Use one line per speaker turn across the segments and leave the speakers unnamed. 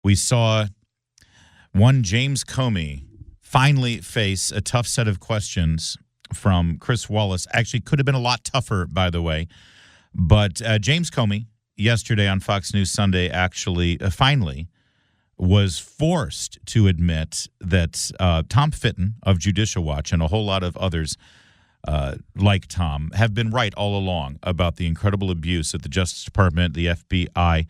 we saw one James Comey finally face a tough set of questions from Chris Wallace. Actually, could have been a lot tougher, by the way. But James Comey, yesterday on Fox News Sunday, actually finally was forced to admit that Tom Fitton of Judicial Watch and a whole lot of others like Tom have been right all along about the incredible abuse at the Justice Department, the FBI,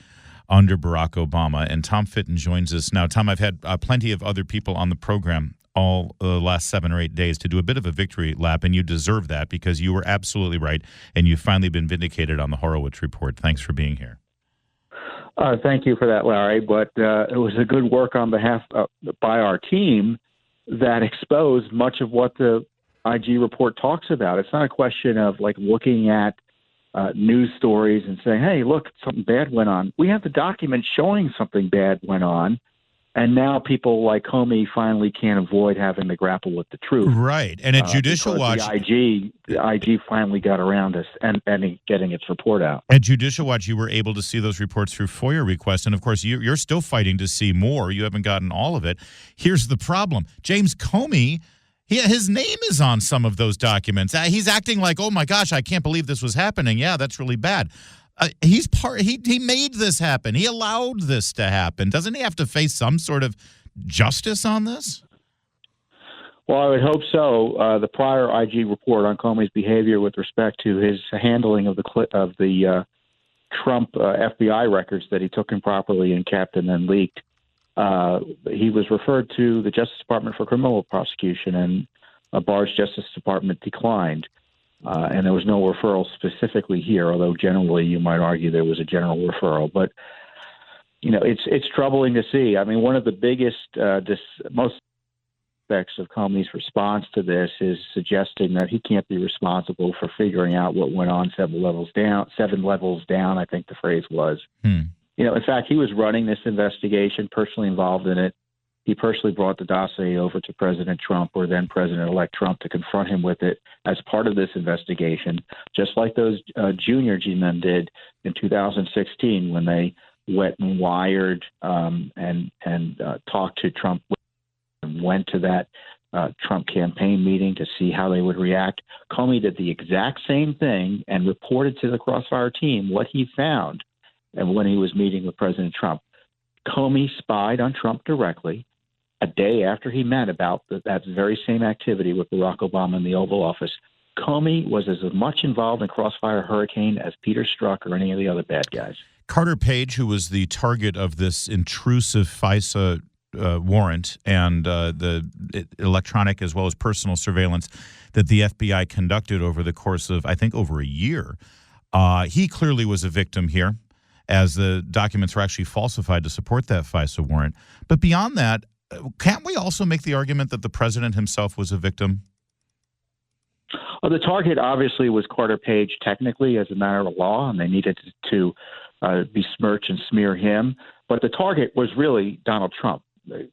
under Barack Obama. And Tom Fitton joins us now. Tom, I've had plenty of other people on the program all the last 7 or 8 days to do a bit of a victory lap, and you deserve that because you were absolutely right, and you've finally been vindicated on the Horowitz report. Thanks for being here.
Thank you for that, Larry. But it was a good work on behalf by our team that exposed much of what the IG report talks about. It's not a question of like looking at news stories and saying, hey, look, something bad went on. We have the document showing something bad went on. And now people like Comey finally can't avoid having to grapple with the truth.
Right. And at Judicial Watch,
the IG finally got around this and getting its report out.
At Judicial Watch, you were able to see those reports through FOIA requests. And, of course, you're still fighting to see more. You haven't gotten all of it. Here's the problem. James Comey, his name is on some of those documents. He's acting like, oh, my gosh, I can't believe this was happening. Yeah, that's really bad. He made this happen. He allowed this to happen. Doesn't he have to face some sort of justice on this?
Well, I would hope so. The prior IG report on Comey's behavior with respect to his handling of the Trump FBI records that he took improperly and kept and then leaked, he was referred to the Justice Department for criminal prosecution, and Barr's Justice Department declined. And there was no referral specifically here, although generally you might argue there was a general referral. But, you know, it's troubling to see. I mean, one of the biggest, most aspects of Comey's response to this is suggesting that he can't be responsible for figuring out what went on 7 levels down, I think the phrase was. You know, in fact, he was running this investigation, personally involved in it. He personally brought the dossier over to President Trump, or then President-elect Trump, to confront him with it as part of this investigation, just like those junior G-men did in 2016 when they went and wired and talked to Trump and went to that Trump campaign meeting to see how they would react. Comey did the exact same thing and reported to the Crossfire team what he found and when he was meeting with President Trump. Comey spied on Trump directly a day after he met about that very same activity with Barack Obama in the Oval Office. Comey was as much involved in Crossfire Hurricane as Peter Strzok or any of the other bad guys.
Carter Page, who was the target of this intrusive FISA warrant and the electronic as well as personal surveillance that the FBI conducted over the course of, I think, over a year, he clearly was a victim here, as the documents were actually falsified to support that FISA warrant. But beyond that, can't we also make the argument that the president himself was a victim?
Well, the target obviously was Carter Page technically as a matter of law, and they needed to besmirch and smear him. But the target was really Donald Trump.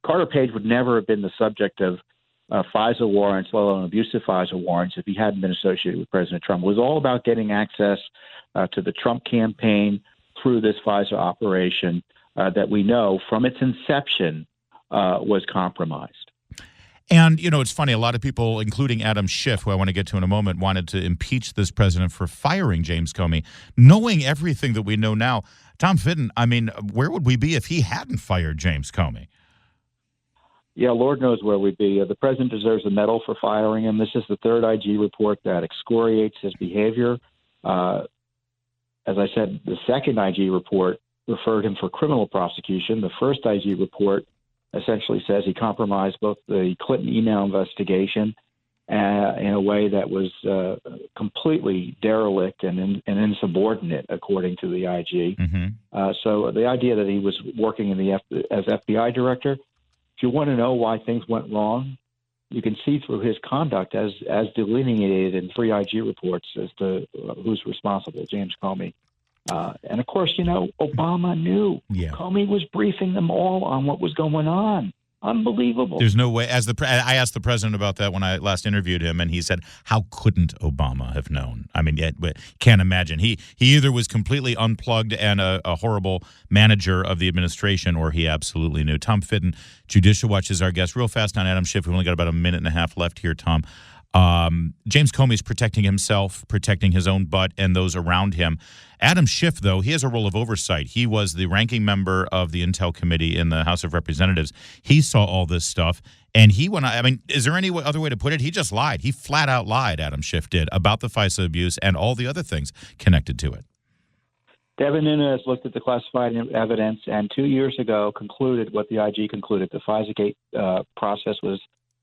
Carter Page would never have been the subject of FISA warrants, let alone abusive FISA warrants, if he hadn't been associated with President Trump. It was all about getting access to the Trump campaign through this FISA operation that we know from its inception was compromised.
And, you know, it's funny, a lot of people, including Adam Schiff, who I want to get to in a moment, wanted to impeach this president for firing James Comey. Knowing everything that we know now, Tom Fitton, I mean, where would we be if he hadn't fired James Comey?
Yeah, Lord knows where we'd be. The president deserves a medal for firing him. This is the third IG report that excoriates his behavior. As I said, the second IG report referred him for criminal prosecution. The first IG report essentially says he compromised both the Clinton email investigation in a way that was completely derelict and insubordinate, according to the IG. So the idea that he was working as FBI director, if you want to know why things went wrong, you can see through his conduct as delineated in 3 IG reports as to who's responsible, James Comey. And, of course, you know, Obama knew.
Yeah.
Comey was briefing them all on what was going on Unbelievable.
There's no way. I asked the president about that when I last interviewed him, and he said, "How couldn't Obama have known?" I mean, can't imagine. He either was completely unplugged and a horrible manager of the administration, or he absolutely knew. Tom Fitton, Judicial Watch, is our guest. Real fast on Adam Schiff. We've only got about a minute and a half left here, Tom. James Comey's protecting himself, protecting his own butt and those around him. Adam Schiff, though, he has a role of oversight. He was the ranking member of the Intel Committee in the House of Representatives. He saw all this stuff, and he went. I mean, is there any other way to put it? He just lied. He flat out lied, Adam Schiff did, about the FISA abuse and all the other things connected to it.
Devin Nunes looked at the classified evidence and 2 years ago concluded what the IG concluded. The FISA process was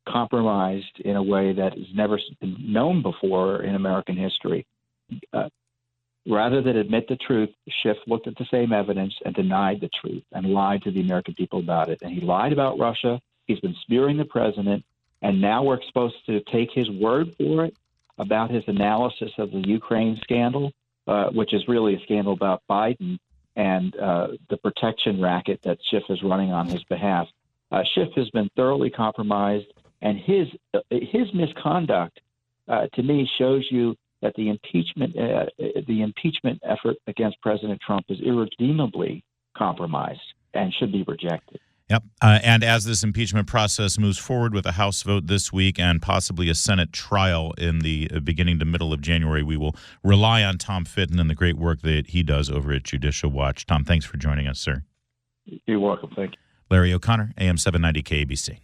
compromised in a way that has never been known before in American history. Rather than admit the truth, Schiff looked at the same evidence and denied the truth and lied to the American people about it. And he lied about Russia. He's been smearing the president. And now we're supposed to take his word for it about his analysis of the Ukraine scandal, which is really a scandal about Biden and the protection racket that Schiff is running on his behalf. Schiff has been thoroughly compromised, and his misconduct, to me, shows you that the impeachment effort against President Trump is irredeemably compromised and should be rejected.
Yep. And as this impeachment process moves forward with a House vote this week and possibly a Senate trial in the beginning to middle of January, we will rely on Tom Fitton and the great work that he does over at Judicial Watch. Tom, thanks for joining us, sir.
You're welcome. Thank you.
Larry O'Connor, AM 790 KABC.